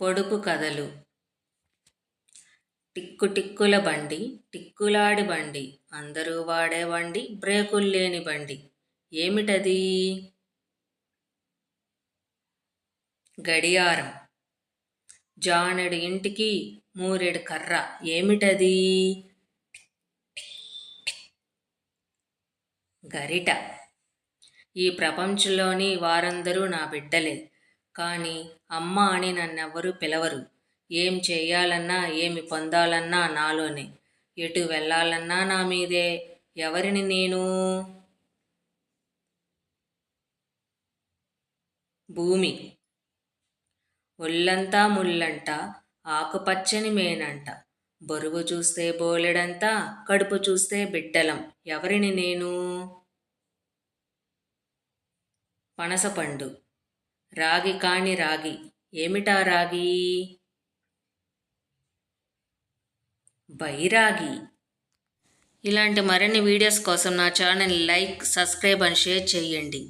పొడుపు కథలు. టిక్కు టిక్కుల బండి, టిక్కులాడి బండి, అందరూ వాడే బండి, బ్రేకుల్లేని బండి. ఏమిటది? గడియారం. జానెడు ఇంటికి మూరెడు కర్ర. ఏమిటది? గరిట. ఈ ప్రపంచంలోని వారందరూ నా బిడ్డలే, కానీ అమ్మ అని నన్నెవ్వరూ పిలవరు. ఏం చేయాలన్నా, ఏమి పొందాలన్నా నాలోనే, ఎటు వెళ్ళాలన్నా నా మీదే. ఎవరిని నేను? భూమి. ఒళ్ళంతా ముళ్ళంట, ఆకుపచ్చని మేనంట, బరువు చూస్తే బోలెడంత, కడుపు చూస్తే బిడ్డలం. ఎవరిని నేను? పనసపండు. రాగి కాని రాగి. ఏమిటా రాగి? బైరాగి. ఇలాంటి మరిన్ని వీడియోస్ కోసం నా channel like, subscribe and share చేయండి.